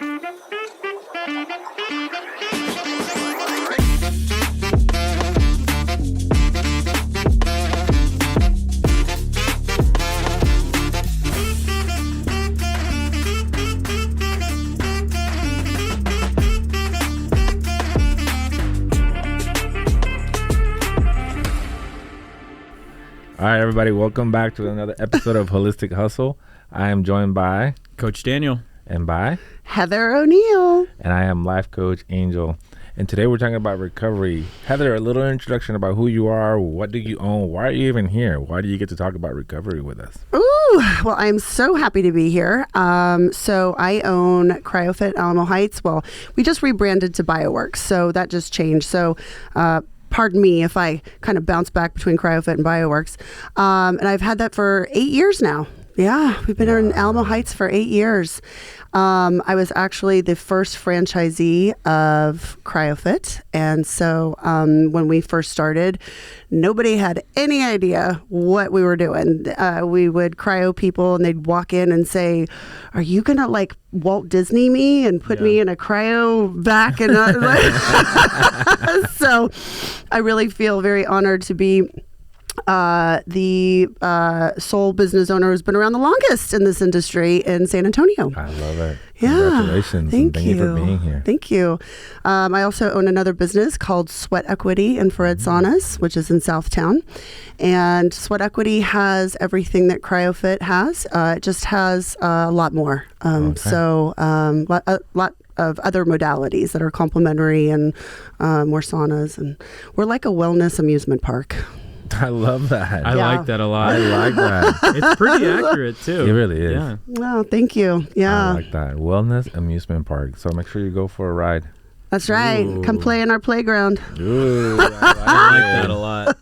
All right, everybody, welcome back to another episode of Holistic Hustle. I am joined by Coach Daniel and by Heather O'Neill. And I am life coach Angel. And today we're talking about recovery. Heather, a little introduction about who you are, what do you own, why are you even here? Why do you get to talk about recovery with us? Ooh, well, I'm so happy to be here. So I own CryoFit Alamo Heights. Well, we just rebranded to Bioworx, so that just changed. So pardon me if I kind of bounce back between CryoFit and Bioworx. And I've had that for 8 years now. Yeah, we've been in Alamo Heights for 8 years. I was actually the first franchisee of CryoFit. And so when we first started, nobody had any idea what we were doing. We would cryo people and they'd walk in and say, are you going to like Walt Disney me and put me in a cryo vac? And so I really feel very honored to be the sole business owner who's been around the longest in this industry in San Antonio. I love it. Yeah. Congratulations. Thank you for being here. Thank you. I also own another business called Sweat Equity Infrared Saunas, which is in Southtown. And Sweat Equity has everything that CryoFit has. It just has a lot more. So a lot of other modalities that are complementary and more saunas. And we're like a wellness amusement park. I love that. I like that a lot. I like that. It's pretty accurate too. It really is. Yeah. Oh, thank you. Yeah. I like that. Wellness amusement park. So make sure you go for a ride. That's right. Ooh. Come play in our playground. Ooh, I like that a lot.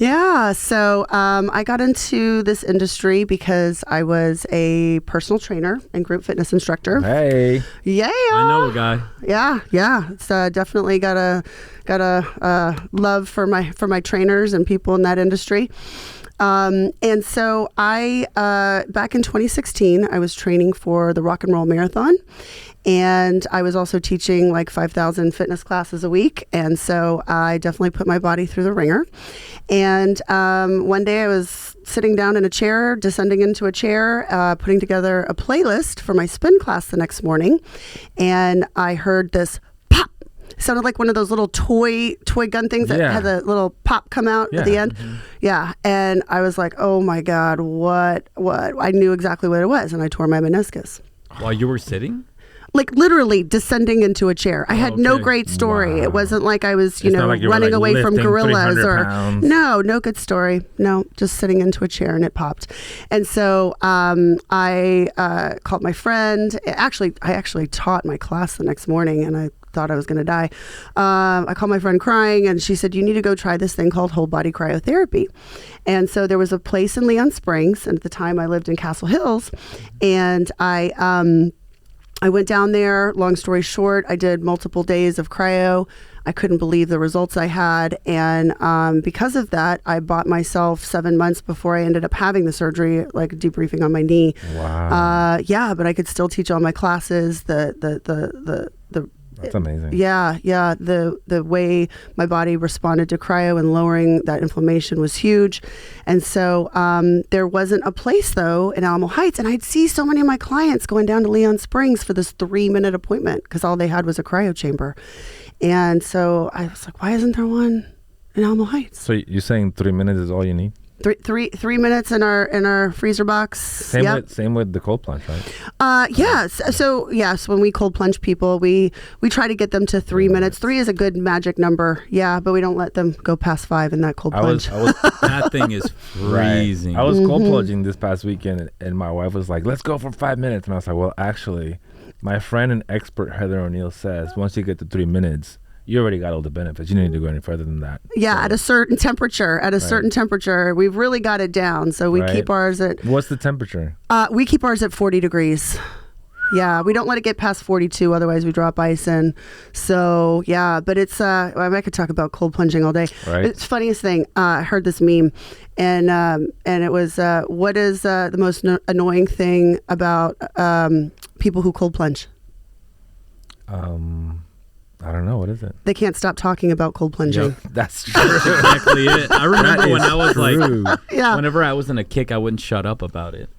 Yeah. So I got into this industry because I was a personal trainer and group fitness instructor. Hey. Yeah. I know a guy. Yeah. It's definitely got a love for my trainers and people in that industry. And so I back in 2016, I was training for the Rock and Roll Marathon. And I was also teaching like 5,000 fitness classes a week. And so I definitely put my body through the ringer. And one day I was sitting down in a chair, descending into a chair, putting together a playlist for my spin class the next morning. And I heard this pop. It sounded like one of those little toy gun things that had a little pop come out at the end. Mm-hmm. Yeah. And I was like, oh my God, what? I knew exactly what it was. And I tore my meniscus. While you were sitting? Like literally descending into a chair. I had no great story. Wow. It wasn't like I was, running away from gorillas or no good story. No, just sitting into a chair and it popped. And so I called my friend. I actually taught my class the next morning and I thought I was going to die. I called my friend crying and she said, you need to go try this thing called whole body cryotherapy. And so there was a place in Leon Springs. And at the time I lived in Castle Hills and I went down there. Long story short, I did multiple days of cryo. I couldn't believe the results I had. And because of that, I bought myself 7 months before I ended up having the surgery, like a debriefing on my knee. Wow. But I could still teach all my classes. That's amazing. Yeah. The way my body responded to cryo and lowering that inflammation was huge. And so there wasn't a place, though, in Alamo Heights. And I'd see so many of my clients going down to Leon Springs for this 3-minute appointment because all they had was a cryo chamber. And so I was like, why isn't there one in Alamo Heights? So you're saying 3 minutes is all you need? Three minutes in our freezer box. Same with the cold plunge, right? Yes. So yes, when we cold plunge people, we try to get them to 3 minutes. 3 is a good magic number. Yeah, but we don't let them go past 5 in that cold plunge. That thing is freezing. Right. I was cold plunging this past weekend, and my wife was like, "Let's go for 5 minutes," and I was like, "Well, actually, my friend and expert Heather O'Neill says once you get to 3 minutes, you already got all the benefits. You don't need to go any further than that." Yeah, so, at a certain temperature, we've really got it down. So we keep ours at... What's the temperature? We keep ours at 40 degrees. Yeah. We don't let it get past 42. Otherwise we drop ice in. So yeah, but it's, I could talk about cold plunging all day. Right. It's funniest thing. I heard this meme and it was, what is the most annoying thing about people who cold plunge? I don't know. What is it? They can't stop talking about cold plunging. Yep, that's true. That's exactly it. I remember when I was true. like, Yeah. whenever I was in a kick, I wouldn't shut up about it.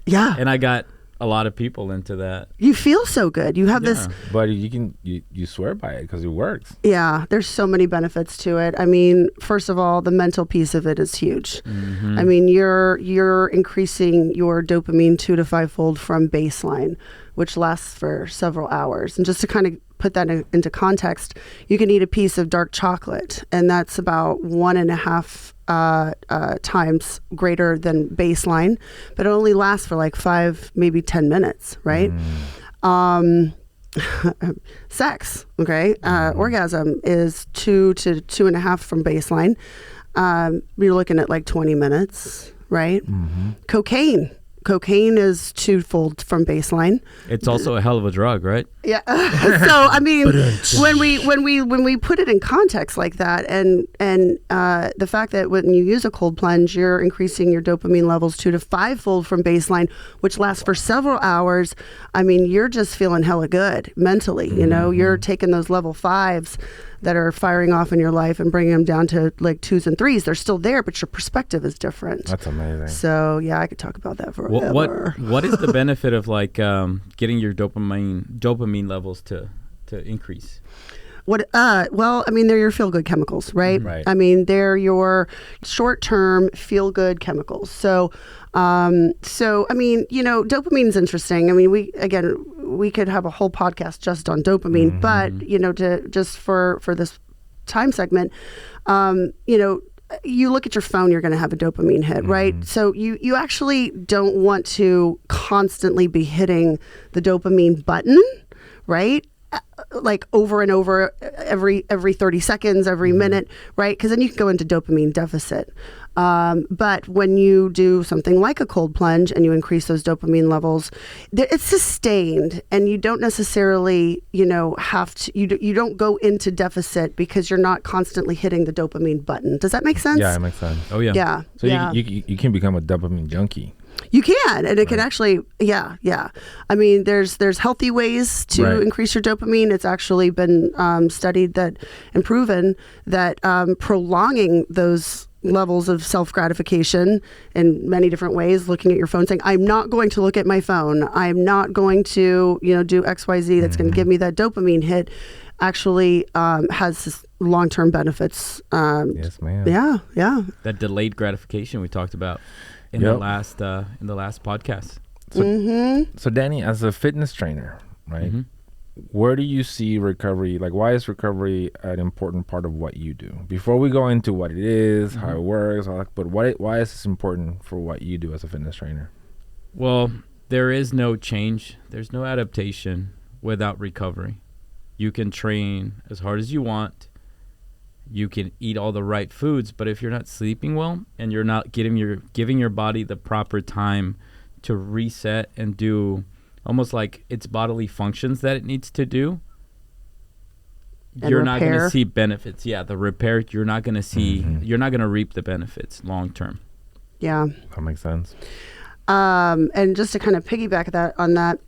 Yeah. And I got a lot of people into that. You feel so good. You have this. But you swear by it because it works. Yeah, there's so many benefits to it. I mean, first of all, the mental piece of it is huge. Mm-hmm. I mean, you're increasing your dopamine 2 to 5-fold from baseline, which lasts for several hours. And just to kind of put that into context, you can eat a piece of dark chocolate, and that's about 1.5 times greater than baseline, but it only lasts for like 5, maybe 10 minutes, right? Sex, okay? Orgasm is 2 to 2.5 from baseline. You're looking at like 20 minutes, right? Cocaine is 2-fold from baseline. It's also a hell of a drug, right? Yeah. So I mean, when we put it in context like that, and the fact that when you use a cold plunge, you're increasing your dopamine levels 2 to 5-fold from baseline, which lasts for several hours. I mean, you're just feeling hella good mentally. You know, you're taking those level 5s that are firing off in your life and bringing them down to like 2s and 3s. They're still there, but your perspective is different. That's amazing. So yeah, I could talk about that forever. What is the benefit of like getting your dopamine levels to increase? Well, I mean, they're your feel-good chemicals, right? Right. I mean, they're your short-term feel-good chemicals. So I mean, you know, dopamine's interesting. I mean, we could have a whole podcast just on dopamine, but you know, just for this time segment, you know, you look at your phone, you're going to have a dopamine hit, right? So you actually don't want to constantly be hitting the dopamine button, right? Like over and over every 30 seconds, every minute, right? Because then you can go into dopamine deficit. But when you do something like a cold plunge and you increase those dopamine levels, it's sustained, and you don't necessarily, you know, have to. You don't go into deficit because you're not constantly hitting the dopamine button. Does that make sense? Yeah, it makes sense. Oh yeah. Yeah. So you can become a dopamine junkie. You can, and it can actually, yeah. I mean, there's healthy ways to increase your dopamine. It's actually been studied and proven that prolonging those levels of self-gratification in many different ways, looking at your phone, saying, I'm not going to look at my phone. I'm not going to, you know, do XYZ that's going to give me that dopamine hit, actually has long-term benefits. Yes, ma'am. Yeah. That delayed gratification we talked about in the last podcast. So Danny, as a fitness trainer, right? Where do you see recovery? Like, why is recovery an important part of what you do? Before we go into what it is, how it works, all that, but why is this important for what you do as a fitness trainer? Well, there is no change. There's no adaptation without recovery. You can train as hard as you want. You can eat all the right foods, but if you're not sleeping well and you're not giving your body the proper time to reset and do almost like its bodily functions that it needs to do, and you're not going to repair. see benefits. Yeah, the repair, you're not going to see, you're not going to reap the benefits long term. Yeah. That makes sense. And just to kind of piggyback on that,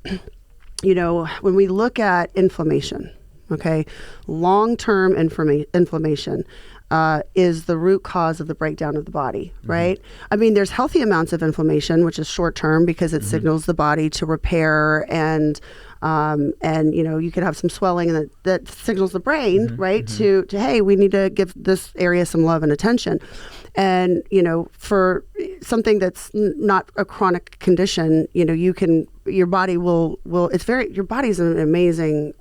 you know, when we look at inflammation, okay, long-term inflammation is the root cause of the breakdown of the body, right? I mean, there's healthy amounts of inflammation, which is short-term because it signals the body to repair, and you know, you could have some swelling, and that signals the brain, right, to hey, we need to give this area some love and attention. And you know, for something that's not a chronic condition, you know, your body will your body's an amazing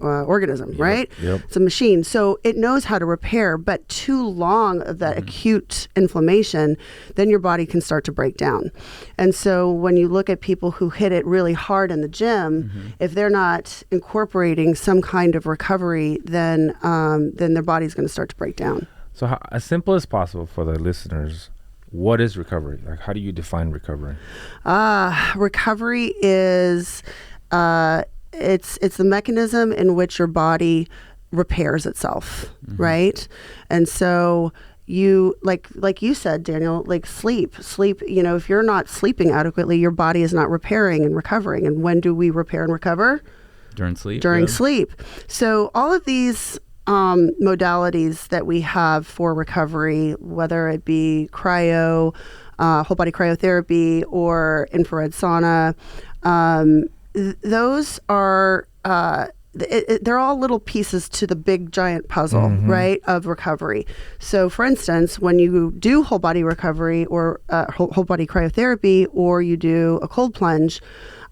organism, right? Yep. It's a machine, so it knows how to repair. But too long of that acute inflammation, then your body can start to break down. And so when you look at people who hit it really hard in the gym, if they're not incorporating some kind of recovery, then their body's going to start to break down. So as simple as possible for the listeners, what is recovery? Like, how do you define recovery? Recovery is it's the mechanism in which your body repairs itself, right? And so you like you said, Daniel, like sleep, if you're not sleeping adequately, your body is not repairing and recovering. And when do we repair and recover? During sleep. Sleep. So all of these modalities that we have for recovery, whether it be cryo, whole body cryotherapy, or infrared sauna, those are they're all little pieces to the big giant puzzle, right, of recovery. So for instance, when you do whole body recovery or whole body cryotherapy, or you do a cold plunge,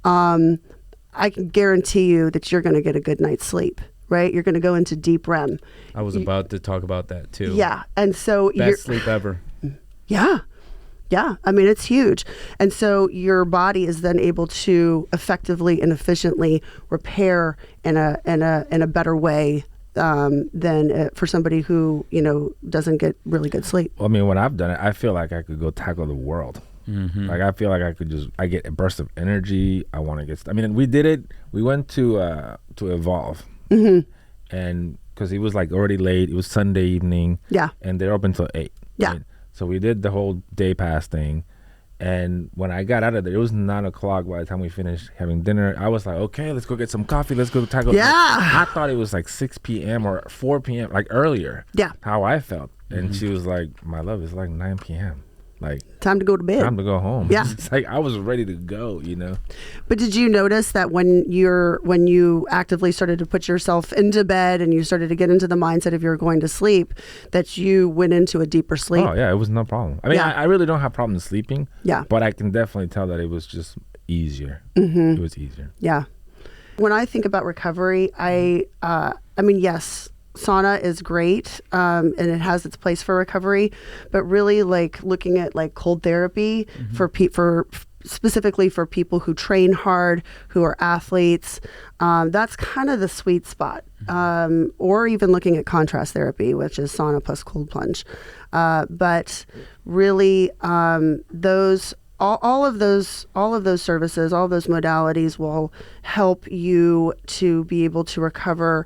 I can guarantee you that you're going to get a good night's sleep, right? You're going to go into deep REM. I was about to talk about that too. Yeah. And so best sleep ever. Yeah. Yeah, I mean, it's huge. And so your body is then able to effectively and efficiently repair in a better way than for somebody who, doesn't get really good sleep. Well, I mean, when I've done it, I feel like I could go tackle the world. Like, I feel like I get a burst of energy. I want to get, we did it. We went to Evolve. And because it was like already late, it was Sunday evening. Yeah. And they're open till 8. Yeah. Right? So we did the whole day pass thing. And when I got out of there, it was 9 o'clock by the time we finished having dinner. I was like, okay, let's go get some coffee. Let's go tackle. Yeah. I thought it was like 6 p.m. or 4 p.m., like earlier. Yeah. How I felt. And she was like, my love, it's like 9 p.m. Like, time to go to bed. Time to go home. Yeah. It's like I was ready to go, But did you notice that when you actively started to put yourself into bed and you started to get into the mindset of you're going to sleep, that you went into a deeper sleep? Oh, yeah, it was no problem. I really don't have problems sleeping. Yeah. But I can definitely tell that it was just easier. It was easier. Yeah. When I think about recovery, yes, sauna is great, and it has its place for recovery, but really like looking at like cold therapy for specifically for people who train hard, who are athletes, that's kind of the sweet spot. Or even looking at contrast therapy, which is sauna plus cold plunge. But really, all of those services, all of those modalities will help you to be able to recover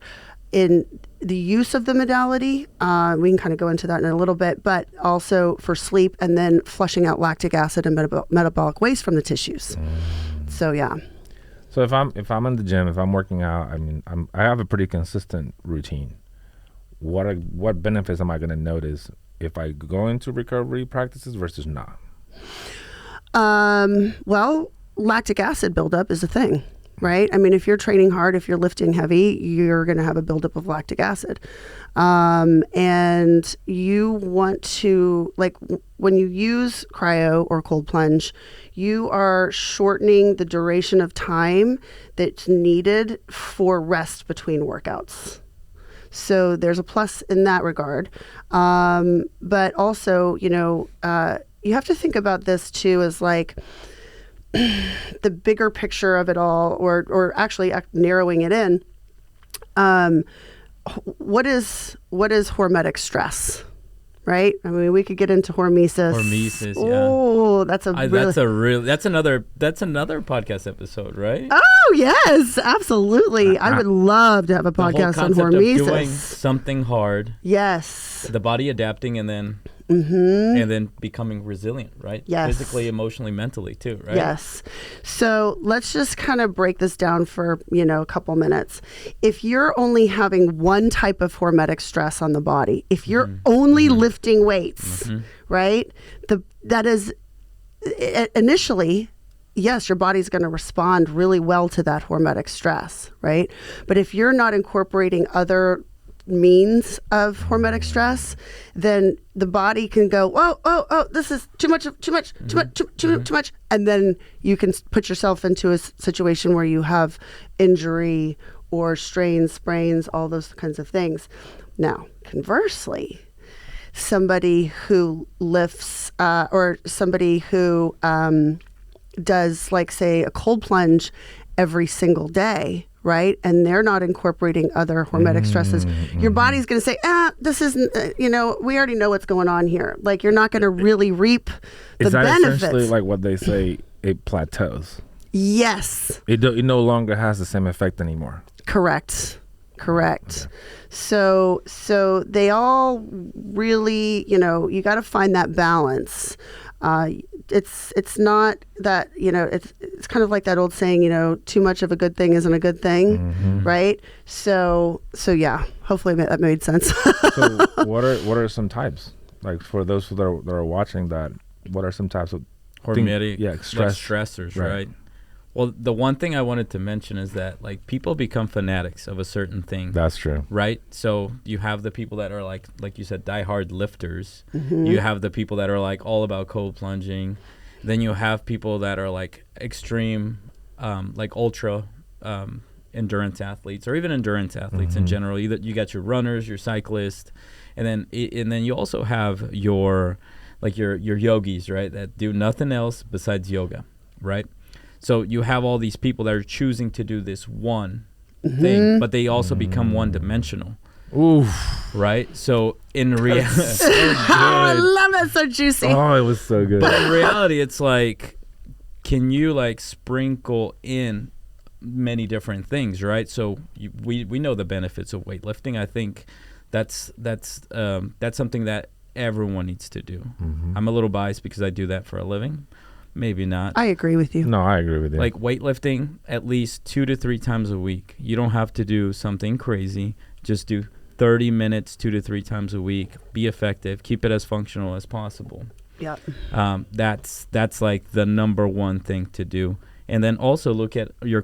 in the use of the modality. We can kind of go into that in a little bit, but also for sleep and then flushing out lactic acid and metabolic waste from the tissues. So yeah. So if I'm in the gym, if I'm working out, I have a pretty consistent routine. What benefits am I going to notice if I go into recovery practices versus not? Well, lactic acid buildup is a thing. Right? If you're training hard, if you're lifting heavy, you're going to have a buildup of lactic acid. And you want to, when you use cryo or cold plunge, you are shortening the duration of time that's needed for rest between workouts. So there's a plus in that regard. But also, you have to think about this too as like, the bigger picture of it all, or actually narrowing it in, what is hormetic stress, right? We could get into hormesis. Hormesis, yeah. Oh, that's another podcast episode, right? Oh yes, absolutely. I would love to have a podcast on hormesis. Of doing something hard. Yes. The body adapting and then. And then becoming resilient, right? Yes. Physically, emotionally, mentally too, right? Yes. So let's just kind of break this down for, a couple minutes. If you're only having one type of hormetic stress on the body, if you're only lifting weights, right? That is initially, yes, your body's going to respond really well to that hormetic stress, right? But if you're not incorporating other means of hormetic stress, then the body can go, oh, this is too much, and then you can put yourself into a situation where you have injury or strains, sprains, all those kinds of things. Now, conversely, somebody who lifts or somebody who does, like, say, a cold plunge every single day, right? And they're not incorporating other hormetic stresses. Your body's going to say, this isn't, we already know what's going on here. Like, you're not going to really reap the benefits. Is that essentially like what they say, it plateaus? Yes. It no longer has the same effect anymore. Correct. Okay. So they all really, you got to find that balance. It's not that, it's kind of like that old saying, too much of a good thing isn't a good thing, right? So yeah, hopefully that made sense. So what are some types? Like for those that are watching that, what are some types of hormetic stressors, right? Well, the one thing I wanted to mention is that like people become fanatics of a certain thing. That's true. Right? So you have the people that are like you said, diehard lifters. You have the people that are like all about cold plunging. Then you have people that are like extreme, like ultra endurance athletes, or even endurance athletes in general. You got your runners, your cyclists, and then you also have your yogis, right? That do nothing else besides yoga, right? So you have all these people that are choosing to do this one thing, but they also become one-dimensional. Oof. Right? So in reality... I love that. So juicy. Oh, it was so good. But in reality, it's like, can you like sprinkle in many different things, right? So we know the benefits of weightlifting. I think that's something that everyone needs to do. I'm a little biased because I do that for a living. Maybe not. I agree with you. No, I agree with you. Like weightlifting at least 2 to 3 times a week. You don't have to do something crazy. Just do 30 minutes 2 to 3 times a week. Be effective. Keep it as functional as possible. Yeah. That's like the number one thing to do. And then also look at your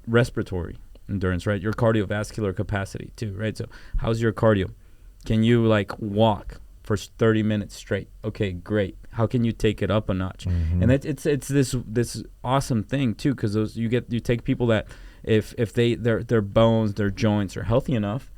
respiratory endurance, right? Your cardiovascular capacity too, right? So how's your cardio? Can you like walk for 30 minutes straight? Okay, great. How can you take it up a notch? And it's this awesome thing too, because you take people that if their bones, their joints are healthy enough,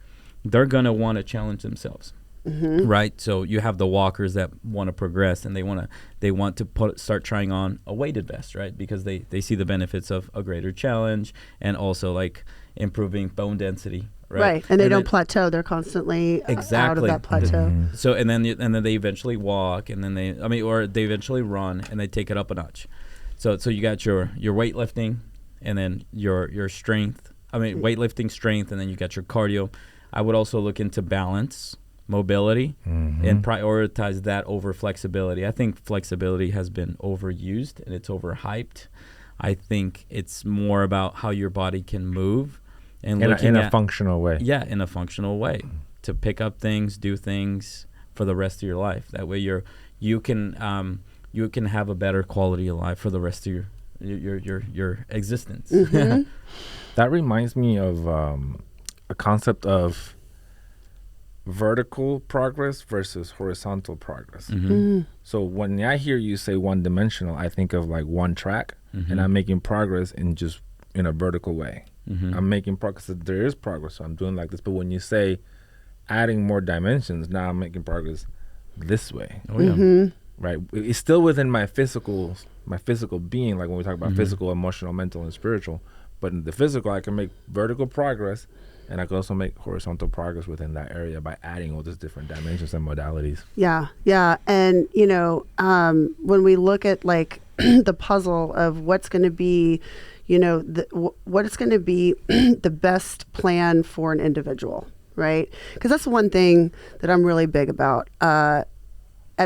they're gonna want to challenge themselves, right? So you have the walkers that want to progress, and they want to start trying on a weighted vest, right? Because they see the benefits of a greater challenge and also like improving bone density. Right, and they don't plateau. They're constantly out of that plateau. So and then they eventually walk, and then they eventually run, and they take it up a notch. So you got your weightlifting, and then your strength. Weightlifting, strength, and then you got your cardio. I would also look into balance, mobility, and prioritize that over flexibility. I think flexibility has been overused and it's overhyped. I think it's more about how your body can move. And in a functional way. Yeah, in a functional way, to pick up things, do things for the rest of your life. That way, you can have a better quality of life for the rest of your existence. That reminds me of a concept of vertical progress versus horizontal progress. So when I hear you say one-dimensional, I think of like one track, and I'm making progress in a vertical way. I'm making progress. There is progress, so I'm doing like this. But when you say adding more dimensions, now I'm making progress this way. Right? It's still within my physical being, like when we talk about physical, emotional, mental, and spiritual. But in the physical, I can make vertical progress, and I can also make horizontal progress within that area by adding all these different dimensions and modalities. Yeah. And, when we look at like the puzzle of what's going to be, what is going to be the best plan for an individual, right? Because that's one thing that I'm really big about at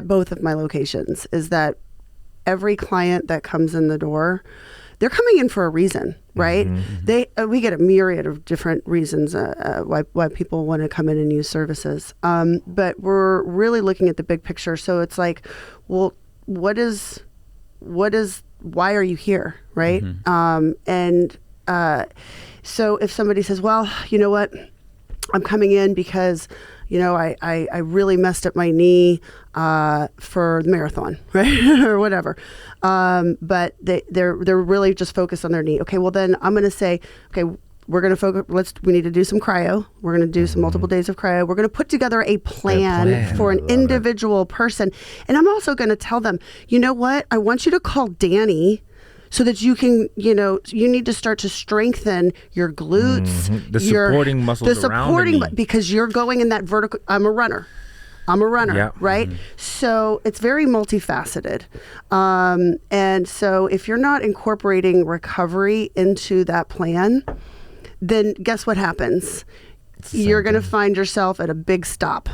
both of my locations, is that every client that comes in the door, they're coming in for a reason, right? We get a myriad of different reasons why people want to come in and use services. But we're really looking at the big picture. So it's like, well, why are you here, right? So if somebody says, well, you know what, I'm coming in because, I really messed up my knee for the marathon, right? Or whatever. But they're really just focused on their knee. Okay, well then I'm going to say, okay, we're going to focus. We need to do some cryo. We're going to do some multiple days of cryo. We're going to put together a plan for an individual person. And I'm also going to tell them, you know what? I want you to call Danny so that you can, you need to start to strengthen your glutes. The supporting muscles around the knee. Because you're going in that vertical. I'm a runner. I'm a runner, Yeah. right? So it's very multifaceted. And so if you're not incorporating recovery into that plan, then guess what happens? You're going to find yourself at a big stop,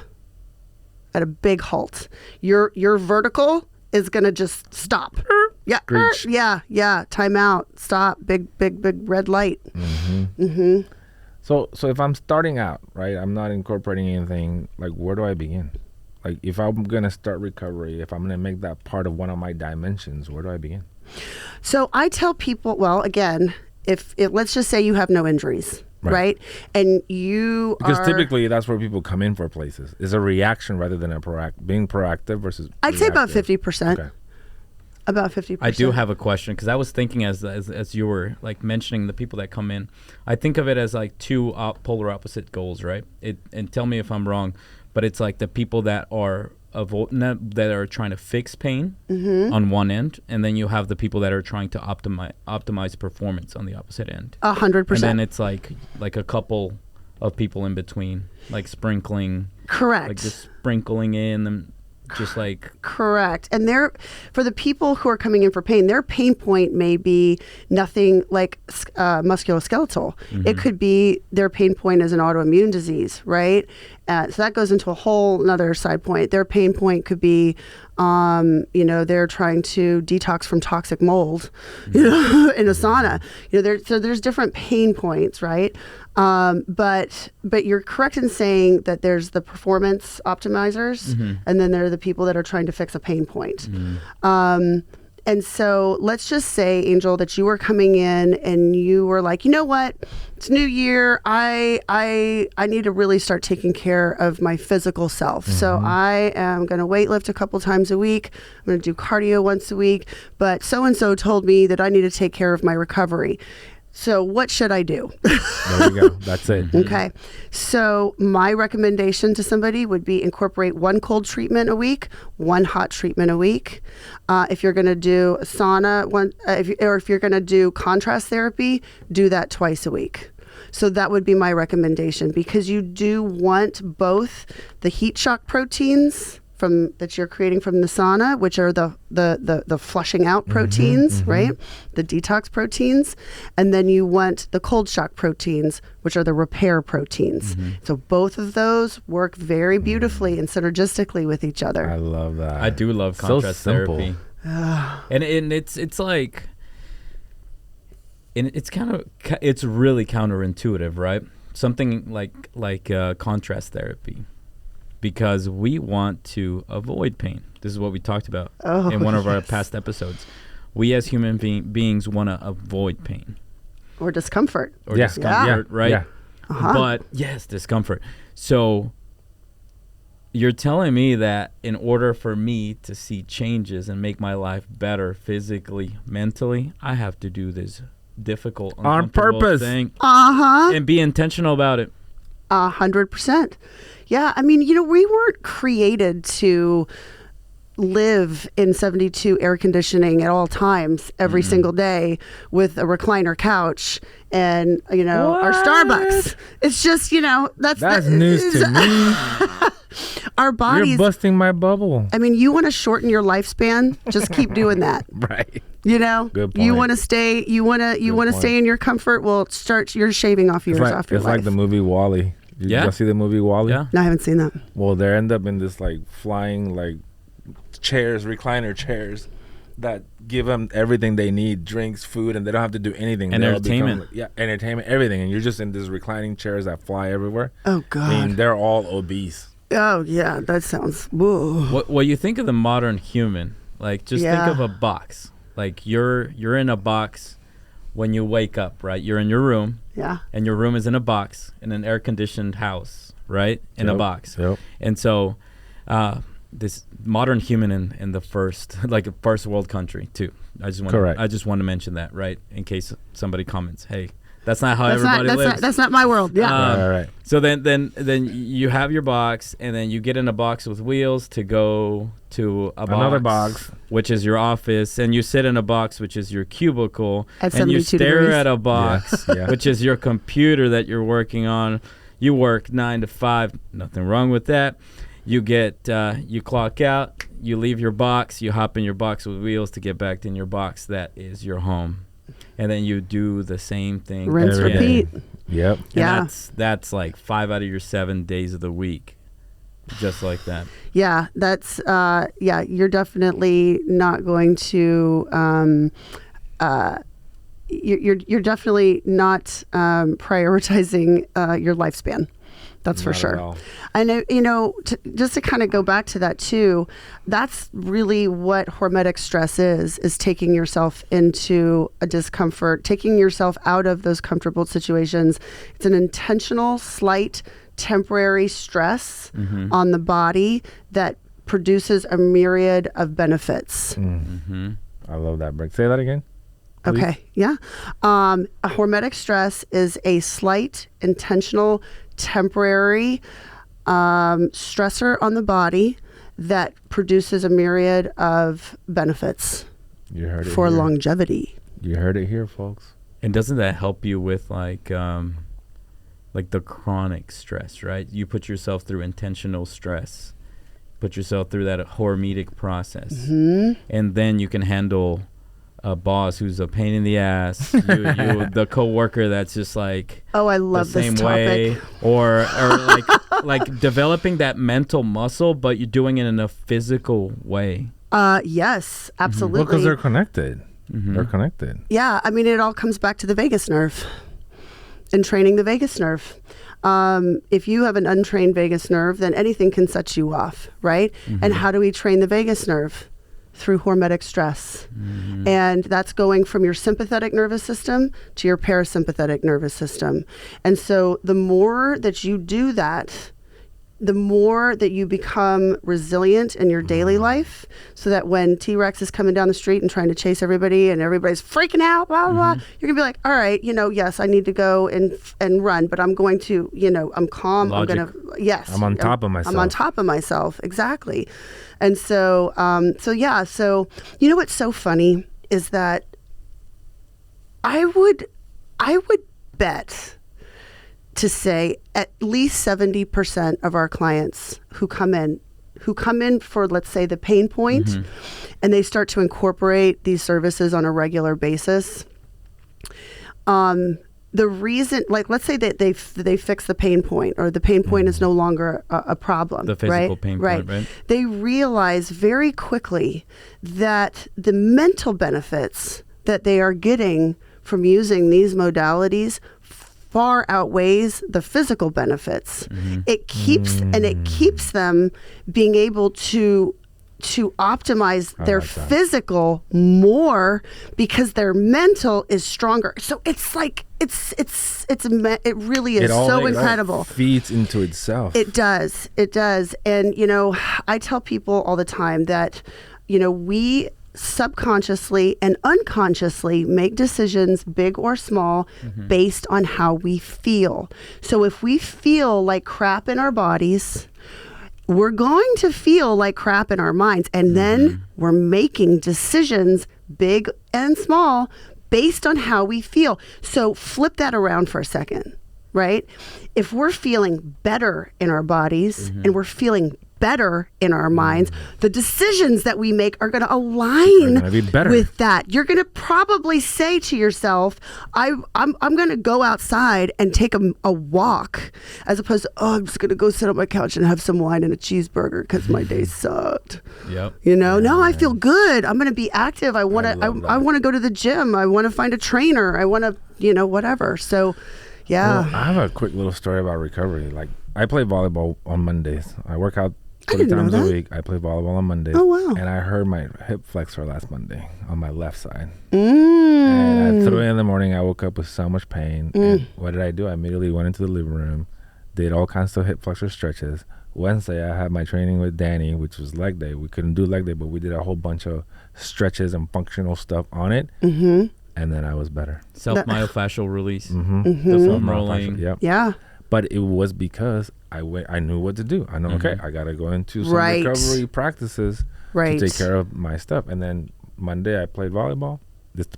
at a big halt. Your vertical is going to just stop. Yeah. Yeah. Time out. Stop. Big red light. So if I'm starting out, right, I'm not incorporating anything, like where do I begin? Like if I'm going to start recovery, if I'm going to make that part of one of my dimensions, where do I begin? So I tell people, well, again, if let's just say you have no injuries, right? And because typically that's where people come in for places. It's a reaction rather than being proactive versus I'd say about 50%. Okay. About 50%. I do have a question because I was thinking as you were like mentioning the people that come in, I think of it as like two polar opposite goals, right? And tell me if I'm wrong, but it's like the people that are trying to fix pain on one end, and then you have the people that are trying to optimize performance on the opposite end. 100%. And then it's like a couple of people in between, like sprinkling. Correct. Like just sprinkling in them. Just like correct. And for the people who are coming in for pain, their pain point may be nothing like musculoskeletal. It could be their pain point is an autoimmune disease, right? So that goes into a whole another side point. Their pain point could be, they're trying to detox from toxic mold, in a sauna. So there's different pain points, right? But you're correct in saying that there's the performance optimizers, and then there are the people that are trying to fix a pain point. And so let's just say, Angel, that you were coming in and you were like, you know what? It's New Year. I need to really start taking care of my physical self. So I am going to weight lift a couple times a week. I'm going to do cardio once a week. But so-and-so told me that I need to take care of my recovery. So what should I do? There you go. That's it. Okay. So my recommendation to somebody would be incorporate one cold treatment a week, one hot treatment a week. If you're going to do a sauna, if you're going to do contrast therapy, do that twice a week. So that would be my recommendation, because you do want both the heat shock proteins that you're creating from the sauna, which are the flushing out proteins, right? The detox proteins. And then you want the cold shock proteins, which are the repair proteins. So both of those work very beautifully and synergistically with each other. I love that. I do love contrast therapy. And it's like, and it's really counterintuitive, right? Something like contrast therapy. Because we want to avoid pain. This is what we talked about in one of our past episodes. We as human beings want to avoid pain. Or discomfort. Right? Yeah. But yes, discomfort. So you're telling me that in order for me to see changes and make my life better physically, mentally, I have to do this difficult, on purpose thing. And be intentional about it. 100%. Yeah, I mean, we weren't created to live in 72 air conditioning at all times every single day with a recliner couch and, our Starbucks. It's just, that's news to me. Our bodies. You're busting my bubble. I mean, you want to shorten your lifespan, just keep doing that. Right. Good point. You want to stay in your comfort, well, you're shaving off years off your life. It's like the movie WALL-E. Did you see the movie WALL-E? Yeah. No, I haven't seen that. Well, they end up in this like flying like recliner chairs that give them everything they need, drinks, food, and they don't have to do anything. And entertainment. Entertainment, everything. And you're just in these reclining chairs that fly everywhere. Oh, God. I mean, they're all obese. Oh, yeah. That sounds... Whoa. What you think of the modern human, like just think of a box. Like you're in a box when you wake up, right? You're in your room. Yeah. And your room is in a box in an air-conditioned house, right? In a box. Yep. And so this modern human in the first world country too. I just want to mention that, right? In case somebody comments, hey, that's not how everybody lives. That's not my world. Yeah. Right. So then you have your box, and then you get in a box with wheels to go to another box, which is your office, and you sit in a box, which is your cubicle, and you stare at a box, which is your computer that you're working on. You work 9 to 5, nothing wrong with that. You clock out, you leave your box, you hop in your box with wheels to get back in your box. That is your home. And then you do the same thing. Rinse, repeat. Yep. And that's like 5 out of your 7 days of the week. Just like that. Yeah, that's you're definitely not going to you're definitely not prioritizing your lifespan. That's for sure. I know, just to kind of go back to that too, that's really what hormetic stress is taking yourself into a discomfort, taking yourself out of those comfortable situations. It's an intentional, slight, temporary stress on the body that produces a myriad of benefits. I love that, Brick. Say that again. Please. Okay, yeah. A hormetic stress is a slight, intentional, temporary stressor on the body that produces a myriad of benefits for longevity. You heard it here, folks. And doesn't that help you with like the chronic stress, right? You put yourself through intentional stress, put yourself through that hormetic process, and then you can handle a boss who's a pain in the ass, the coworker that's just like, oh, I love the same this topic. way, or like developing that mental muscle, but you're doing it in a physical way. Yes, absolutely. Well, because they're connected. They're connected. Yeah, I mean, it all comes back to the vagus nerve and training the vagus nerve. If you have an untrained vagus nerve, then anything can set you off, right? And how do we train the vagus nerve? Through hormetic stress. And that's going from your sympathetic nervous system to your parasympathetic nervous system. And so the more that you do that, the more that you become resilient in your daily life, so that when T-Rex is coming down the street and trying to chase everybody and everybody's freaking out, blah, blah, blah, you're gonna be like, all right, yes, I need to go and run, but I'm going to, I'm calm. Logic. I'm on top of myself. I'm on top of myself. Exactly. And so, what's so funny is that I would bet to say at least 70% of our clients who come in for, let's say, the pain point, and they start to incorporate these services on a regular basis. The reason, like, let's say that they fix the pain point, or the pain point is no longer a problem. The physical pain point, right? They realize very quickly that the mental benefits that they are getting from using these modalities far outweighs the physical benefits. It keeps them being able to optimize their physical more because their mental is stronger. So it's like it really is so incredible. It all feeds into itself. It does. And I tell people all the time that we subconsciously and unconsciously make decisions, big or small, based on how we feel. So if we feel like crap in our bodies, we're going to feel like crap in our minds, and then we're making decisions, big and small, based on how we feel. So flip that around for a second, right? If we're feeling better in our bodies and we're feeling better in our minds, the decisions that we make are going to align with that. You're going to probably say to yourself, I'm going to go outside and take a walk, as opposed to, I'm just going to go sit on my couch and have some wine and a cheeseburger because my day sucked. Yep. No, I feel good. I'm going to be active. I want to go to the gym. I want to find a trainer. I want to, whatever. So, yeah. Well, I have a quick little story about recovery. Like, I play volleyball on Mondays. I work out 3 times a week. I play volleyball on Mondays. Oh, wow. And I hurt my hip flexor last Monday on my left side. And at 3 in the morning, I woke up with so much pain. And what did I do? I immediately went into the living room, did all kinds of hip flexor stretches. Wednesday, I had my training with Danny, which was leg day. We couldn't do leg day, but we did a whole bunch of stretches and functional stuff on it. And then I was better. Self-myofascial release. The foam rolling. Yep. Yeah. But it was because I knew what to do. I know, okay, I got to go into some recovery practices to take care of my stuff. And then Monday, I played volleyball.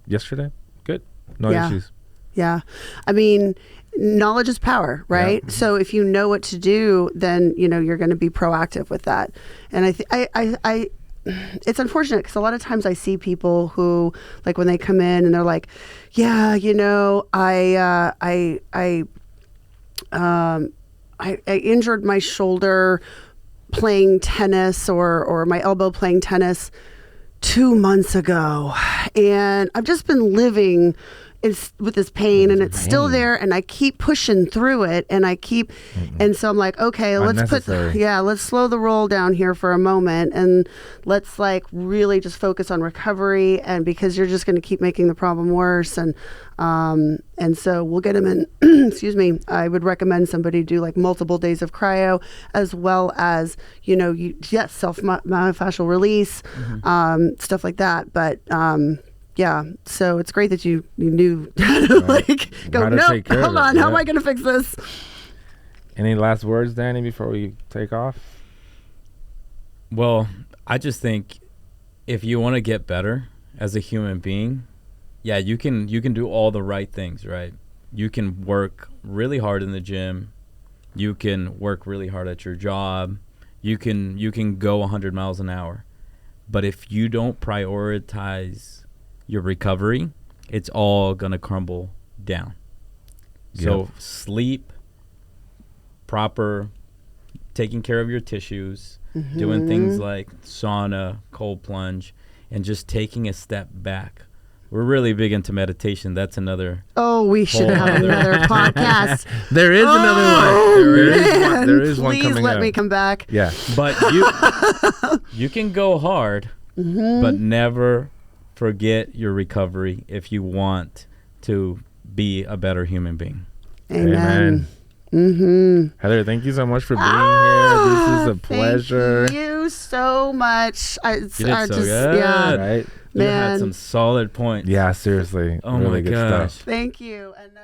Yesterday, good. No issues. Yeah. I mean, knowledge is power, right? Yeah. So if you know what to do, then, you're going to be proactive with that. And I it's unfortunate because a lot of times I see people who, like, when they come in and they're like, yeah, I injured my shoulder playing tennis or my elbow playing tennis 2 months ago, and I've just been living with this pain, and it's still there, and I keep pushing through it, and and so I'm like, okay, let's slow the roll down here for a moment, and let's like really just focus on recovery, and because you're just going to keep making the problem worse, and so we'll get them in. Excuse me. I would recommend somebody do like multiple days of cryo, as well as self myofascial release, stuff like that, but. Yeah, so it's great that you knew how to hold on, how am I going to fix this? Any last words, Danny, before we take off? Well, I just think if you want to get better as a human being, yeah, you can do all the right things, right? You can work really hard in the gym. You can work really hard at your job. You can go 100 miles an hour. But if you don't prioritize your recovery, it's all gonna crumble down. So sleep, proper, taking care of your tissues, doing things like sauna, cold plunge, and just taking a step back. We're really big into meditation. That's another. Oh, we should have another podcast. There is another one. There is one coming up. Please let me come back. Yeah, but you can go hard, but never forget your recovery if you want to be a better human being. Amen. Heather, thank you so much for being here. This is a pleasure. Thank you so much. You did so good. Yeah, right? You had some solid points. Yeah, seriously. Oh really my good gosh. stuff. Thank you. And